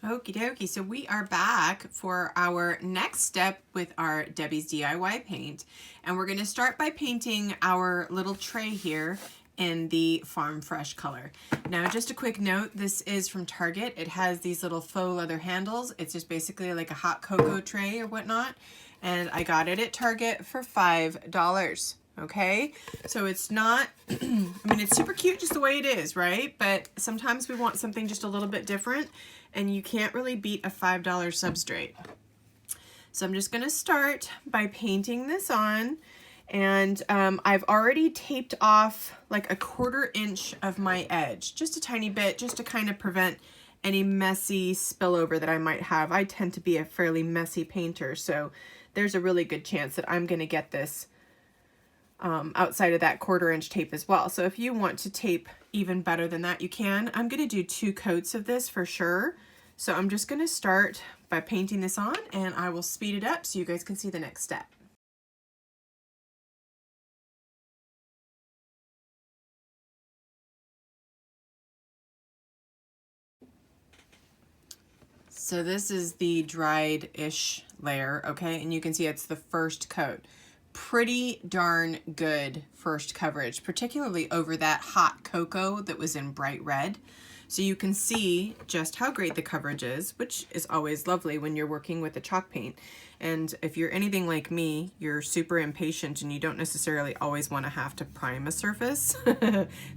Okie dokie, so we are back for our next step with our Debi's DIY paint. And we're gonna start by painting our little tray here in the Farm Fresh color. Now, just a quick note, this is from Target. It has these little faux leather handles. It's just basically like a hot cocoa tray or whatnot. And I got it at Target for $5. Okay, so it's not, I mean, it's super cute just the way it is, right? But sometimes we want something just a little bit different, and you can't really beat a $5 substrate. So I'm just gonna start by painting this on, and I've already taped off like a 1/4 inch of my edge, just a tiny bit, just to kind of prevent any messy spillover that I might have. I tend to be a fairly messy painter, so there's a really good chance that I'm gonna get this outside of that 1/4 inch tape as well. So if you want to tape even better than that, you can. I'm going to do 2 coats of this for sure. So I'm just going to start by painting this on, and I will speed it up so you guys can see the next step. So this is the dried-ish layer, okay? And you can see it's the first coat. Pretty darn good first coverage, particularly over that hot cocoa that was in bright red. So you can see just how great the coverage is, which is always lovely when you're working with a chalk paint. And if you're anything like me, you're super impatient and you don't necessarily always want to have to prime a surface.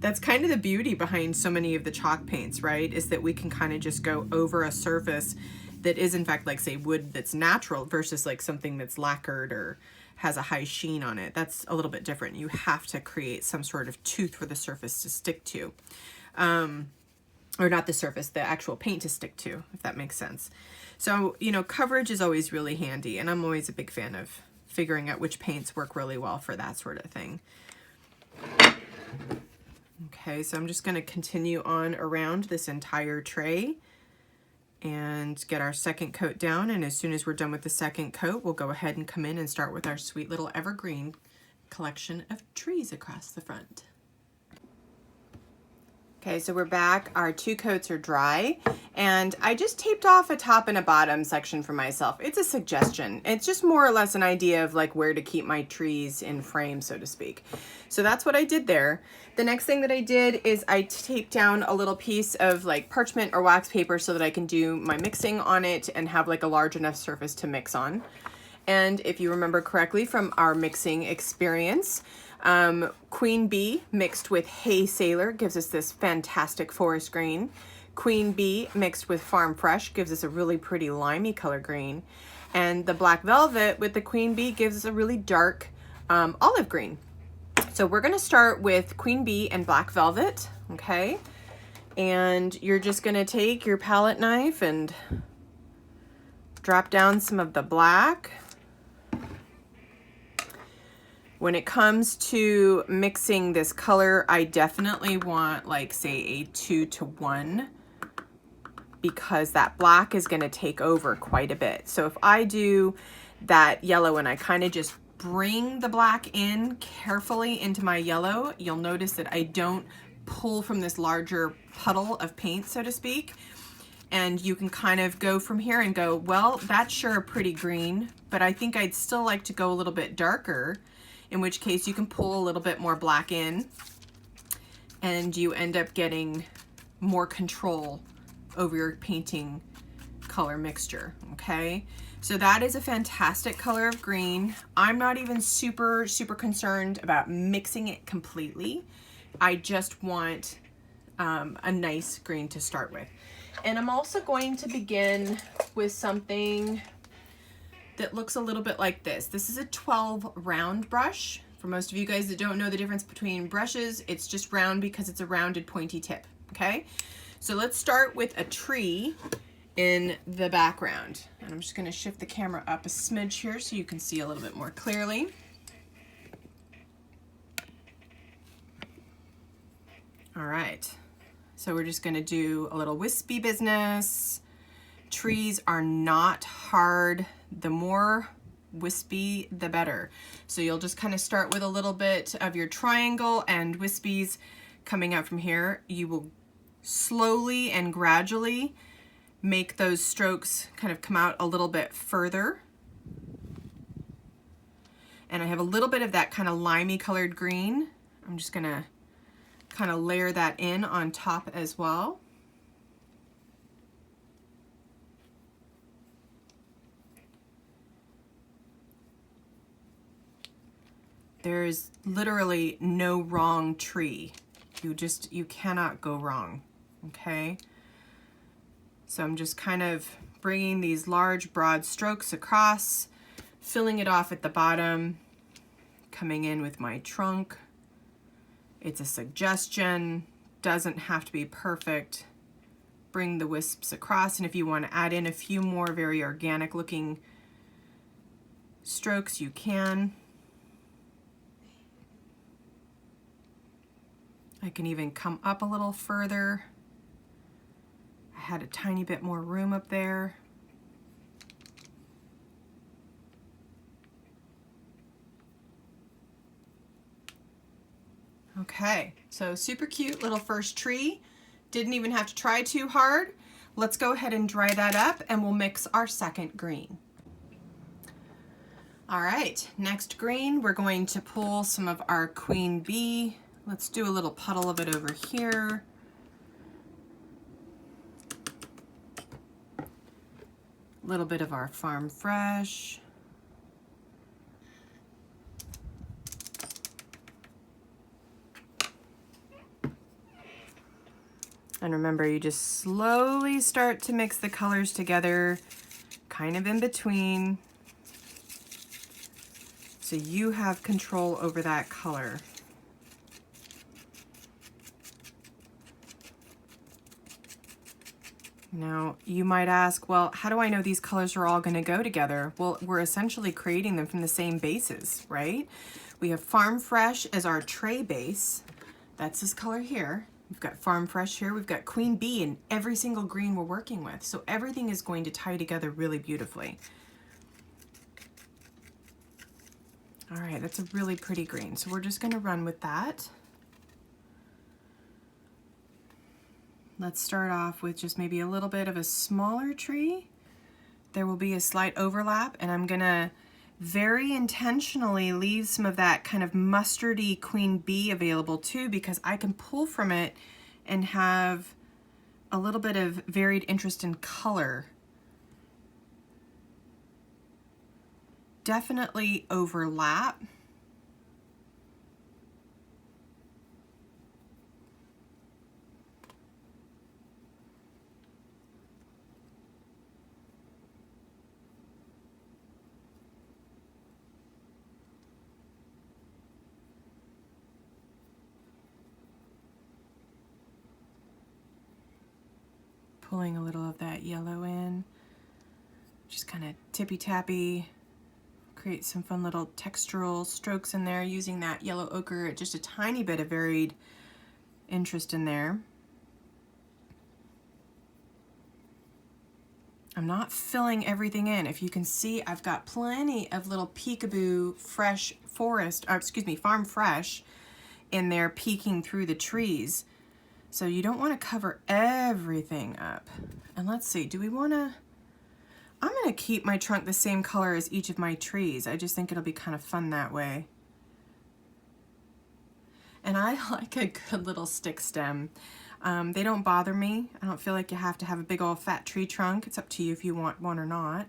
That's kind of the beauty behind so many of the chalk paints, right? Is that we can kind of just go over a surface that is in fact like, say, wood that's natural versus like something that's lacquered or has a high sheen on it. That's a little bit different. You have to create some sort of tooth for the surface to stick to. Or not the surface, the actual paint to stick to, if that makes sense. So, you know, coverage is always really handy, and I'm always a big fan of figuring out which paints work really well for that sort of thing. Okay, so I'm just going to continue on around this entire tray and get our second coat down, and as soon as we're done with the second coat, we'll go ahead and come in and start with our sweet little evergreen collection of trees across the front. Okay, so we're back. Our 2 coats are dry, and I just taped off a top and a bottom section for myself. It's a suggestion. It's just more or less an idea of like where to keep my trees in frame, so to speak. So that's what I did there. The next thing that I did is I taped down a little piece of like parchment or wax paper so that I can do my mixing on it and have like a large enough surface to mix on. And if you remember correctly from our mixing experience, Queen Bee mixed with Hay Sailor gives us this fantastic forest green. Queen Bee mixed with Farm Fresh gives us a really pretty limey color green. And the Black Velvet with the Queen Bee gives us a really dark olive green. So we're going to start with Queen Bee and Black Velvet, okay? And you're just going to take your palette knife and drop down some of the black. When it comes to mixing this color, I definitely want like say a 2-to-1 because that black is going to take over quite a bit. So if I do that yellow and I kind of just bring the black in carefully into my yellow, you'll notice that I don't pull from this larger puddle of paint, so to speak. And you can kind of go from here and go, well, that's sure a pretty green, but I think I'd still like to go a little bit darker, in which case you can pull a little bit more black in and you end up getting more control over your painting color mixture, okay? So that is a fantastic color of green. I'm not even super concerned about mixing it completely. I just want a nice green to start with. And I'm also going to begin with something that looks a little bit like this. This is a 12 round brush. For most of you guys that don't know the difference between brushes, it's just round because it's a rounded pointy tip, okay? So let's start with a tree in the background. And I'm just gonna shift the camera up a smidge here so you can see a little bit more clearly. All right, so we're just gonna do a little wispy business. Trees are not hard. The more wispy, the better. So you'll just kind of start with a little bit of your triangle and wispies coming out from here. You will slowly and gradually make those strokes kind of come out a little bit further. And I have a little bit of that kind of limey colored green. I'm just gonna kind of layer that in on top as well. There's literally no wrong tree. You cannot go wrong, okay? So I'm just kind of bringing these large broad strokes across, filling it off at the bottom, coming in with my trunk. It's a suggestion, doesn't have to be perfect. Bring the wisps across, and if you want to add in a few more very organic looking strokes, you can. I can even come up a little further. I had a tiny bit more room up there. Okay, so super cute little first tree. Didn't even have to try too hard. Let's go ahead and dry that up and we'll mix our second green. All right, next green, we're going to pull some of our queen bee. Let's do a little puddle of it over here. A little bit of our farm fresh. And remember, you just slowly start to mix the colors together, kind of in between, so you have control over that color. Now, you might ask, well, how do I know these colors are all going to go together? Well, we're essentially creating them from the same bases, right? We have Farm Fresh as our tray base. That's this color here. We've got Farm Fresh here. We've got Queen Bee in every single green we're working with. So everything is going to tie together really beautifully. All right, that's a really pretty green. So we're just going to run with that. Let's start off with just maybe a little bit of a smaller tree. There will be a slight overlap, and I'm gonna very intentionally leave some of that kind of mustardy queen bee available too, because I can pull from it and have a little bit of varied interest in color. Definitely overlap. Pulling a little of that yellow in, just kind of tippy-tappy, create some fun little textural strokes in there using that yellow ochre, just a tiny bit of varied interest in there. I'm not filling everything in. If you can see, I've got plenty of little peekaboo fresh forest, or excuse me, farm fresh in there peeking through the trees. So you don't want to cover everything up. And let's see, do we want to, I'm going to keep my trunk the same color as each of my trees. I just think it'll be kind of fun that way. And I like a good little stick stem. They don't bother me. I don't feel like you have to have a big old fat tree trunk. It's up to you if you want one or not.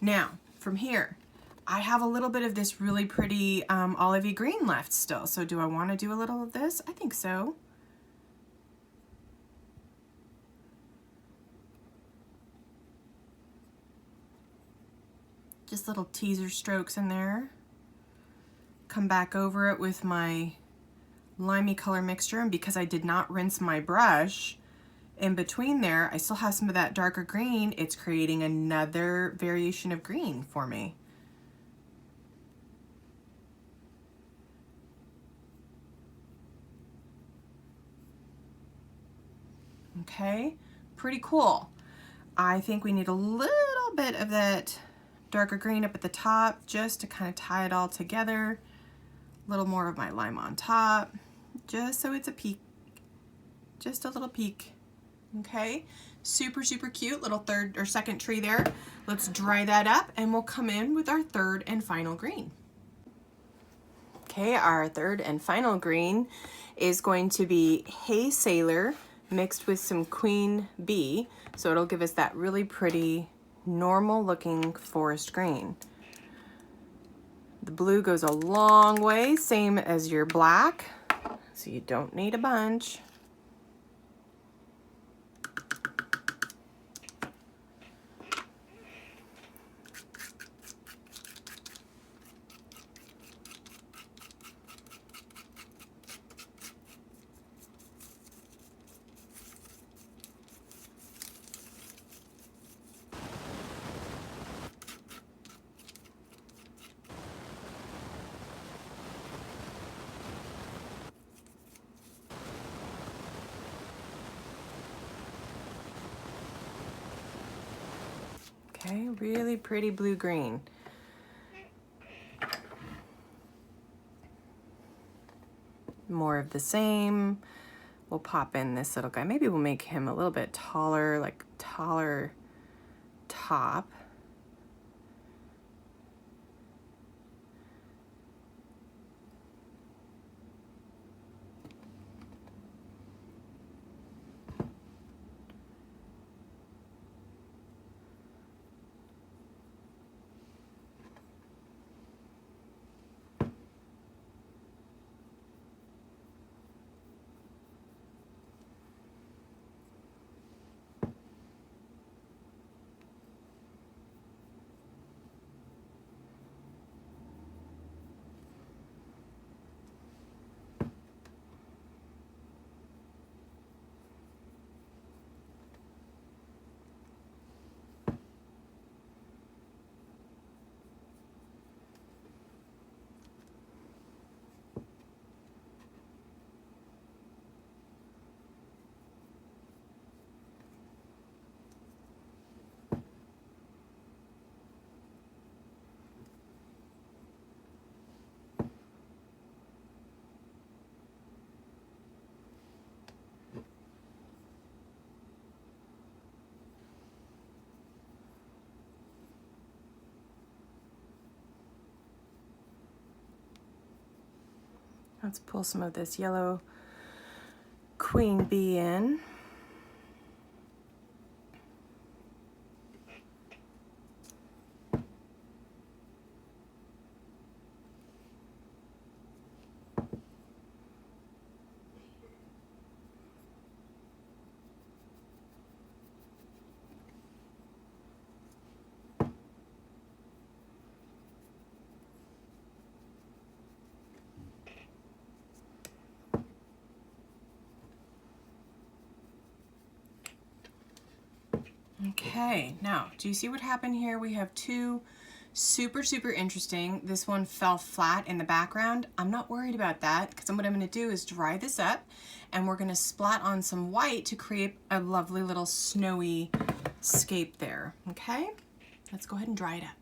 Now, from here, I have a little bit of this really pretty olivey green left still. So do I want to do a little of this? I think so. Just little teaser strokes in there. Come back over it with my limey color mixture, and because I did not rinse my brush in between there, I still have some of that darker green. It's creating another variation of green for me. Okay, pretty cool. I think we need a little bit of that darker green up at the top just to kind of tie it all together. A little more of my lime on top, just so it's a peak, just a little peak. Okay, super, super cute little third or second tree there. Let's dry that up and we'll come in with our third and final green. Okay, our third and final green is going to be Hey Sailor mixed with some Queen Bee. So it'll give us that really pretty, normal looking forest green. The blue goes a long way, same as your black, so you don't need a bunch. Okay, really pretty blue-green. More of the same. We'll pop in this little guy. Maybe we'll make him a little bit taller, like taller top. Let's pull some of this yellow Queen Bee in. Okay, now, do you see what happened here? We have two super, super interesting. This one fell flat in the background. I'm not worried about that because what I'm going to do is dry this up and we're going to splat on some white to create a lovely little snowy scape there. Okay, let's go ahead and dry it up.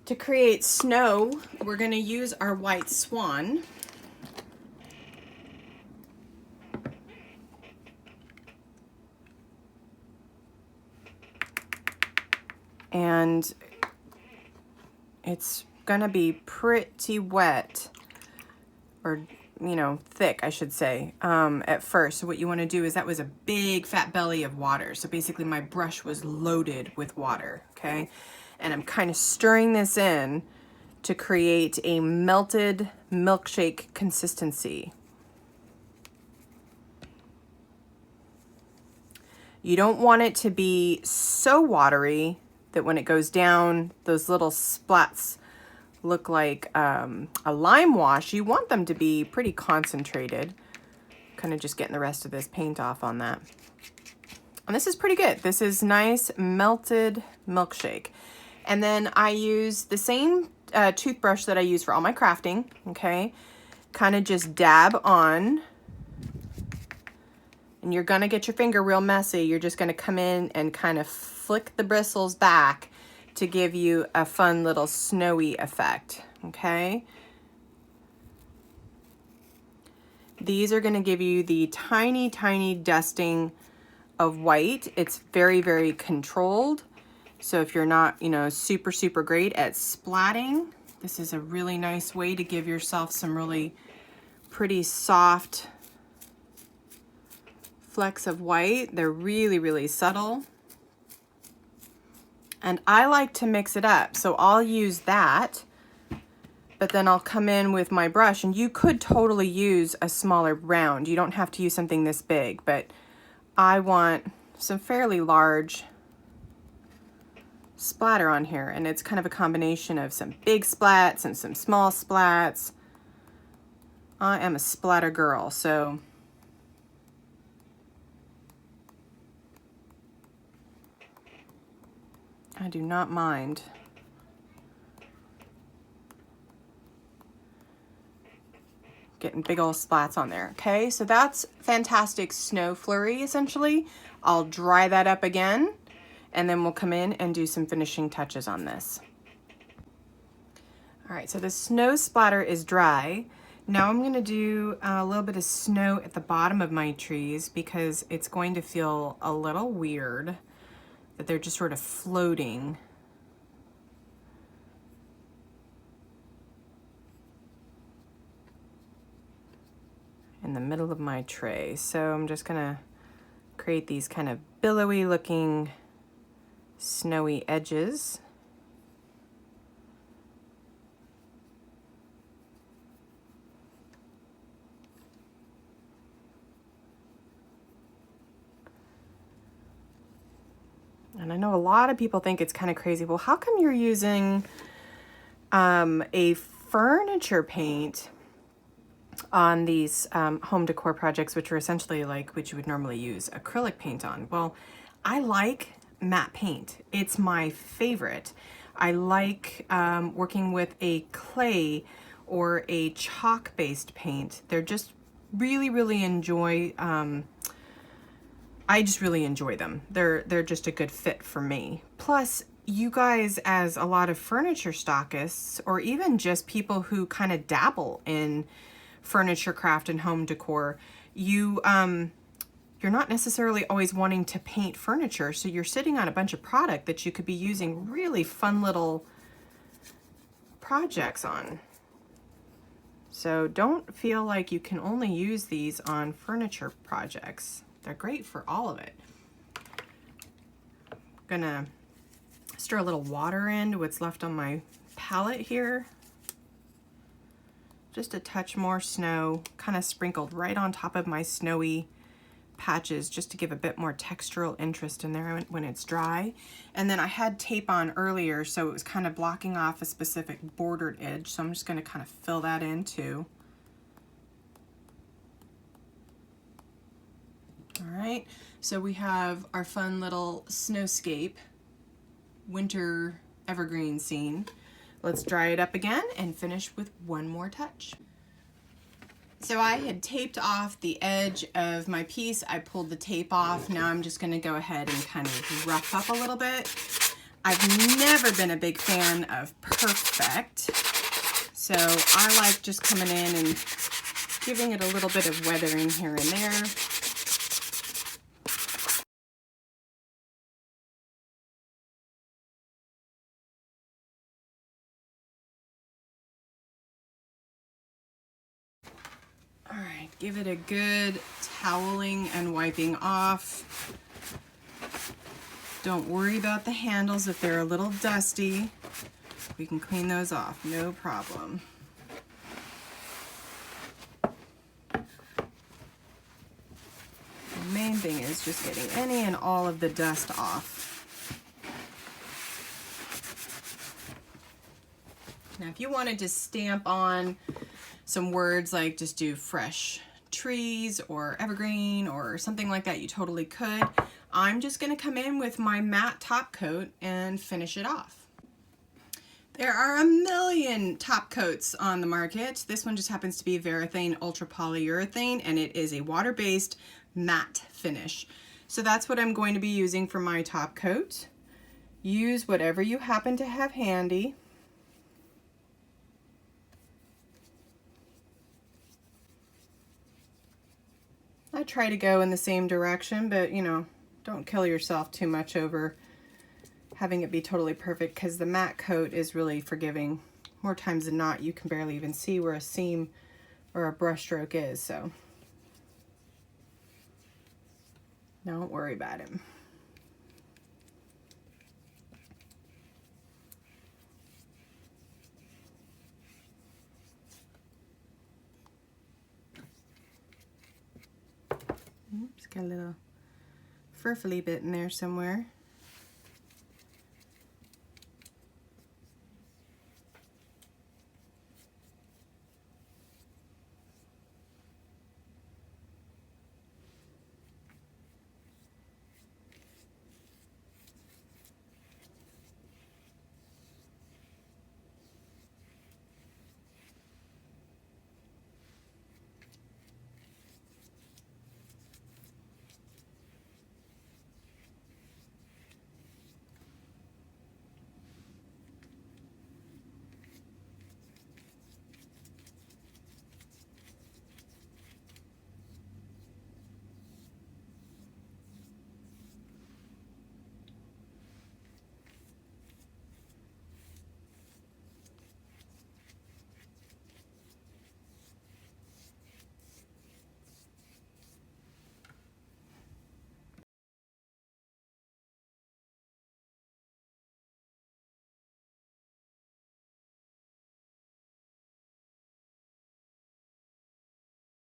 To create snow, we're going to use our white swan. And it's gonna be pretty wet, or thick, I should say, at first. So what you want to do is, that was a big fat belly of water. So basically my brush was loaded with water, okay? And I'm kind of stirring this in to create a melted milkshake consistency. You don't want it to be so watery that when it goes down, those little splats look like a lime wash. You want them to be pretty concentrated. Kind of just getting the rest of this paint off on that. And this is pretty good. This is nice melted milkshake. And then I use the same toothbrush that I use for all my crafting, okay? Kind of just dab on. And you're gonna get your finger real messy. You're just gonna come in and kind of flick the bristles back to give you a fun little snowy effect, okay? These are gonna give you the tiny, tiny dusting of white. It's very, very controlled. So if you're not, you know, super, super great at splatting, this is a really nice way to give yourself some really pretty soft flecks of white. They're really, really subtle. And I like to mix it up. So I'll use that, but then I'll come in with my brush, and you could totally use a smaller round. You don't have to use something this big, but I want some fairly large splatter on here, and it's kind of a combination of some big splats and some small splats. I am a splatter girl, so I do not mind. Getting big old splats on there. Okay, so that's Fantastic Snow Flurry, essentially. I'll dry that up again, and then we'll come in and do some finishing touches on this. All right, so the snow splatter is dry. Now I'm gonna do a little bit of snow at the bottom of my trees because it's going to feel a little weird that they're just sort of floating. In the middle of my tray. So I'm just gonna create these kind of billowy looking snowy edges. And I know a lot of people think it's kind of crazy. Well, how come you're using a furniture paint on these home decor projects, which are essentially like what you would normally use acrylic paint on? Well, I like matte paint. It's my favorite. I like working with a clay or a chalk-based paint. They're just really, really enjoy. I just really enjoy them. They're just a good fit for me. Plus, you guys, as a lot of furniture stockists, or even just people who kind of dabble in furniture craft and home decor, you're not necessarily always wanting to paint furniture, so you're sitting on a bunch of product that you could be using really fun little projects on. So don't feel like you can only use these on furniture projects. They're great for all of it. I'm gonna stir a little water into what's left on my palette here. Just a touch more snow, kind of sprinkled right on top of my snowy patches, just to give a bit more textural interest in there when it's dry. And then I had tape on earlier, so it was kind of blocking off a specific bordered edge, so I'm just going to kind of fill that in too. All right, so we have our fun little snowscape winter evergreen scene. Let's dry it up again and finish with one more touch. So I had taped off the edge of my piece. I pulled the tape off. Now I'm just going to go ahead and kind of rough up a little bit. I've never been a big fan of perfect, so I like just coming in and giving it a little bit of weathering here and there. All right, give it a good toweling and wiping off. Don't worry about the handles if they're a little dusty. We can clean those off, no problem. The main thing is just getting any and all of the dust off. Now, if you wanted to stamp on some words like just do fresh trees or evergreen or something like that, you totally could. I'm just going to come in with my matte top coat and finish it off. There are a million top coats on the market. This one just happens to be Varathane Ultra Polyurethane, and it is a water-based matte finish. So that's what I'm going to be using for my top coat. Use whatever you happen to have handy. I try to go in the same direction, but you know, don't kill yourself too much over having it be totally perfect, because the matte coat is really forgiving. More times than not, you can barely even see where a seam or a brush stroke is, so don't worry about it. Oops, got a little furfly bit in there somewhere.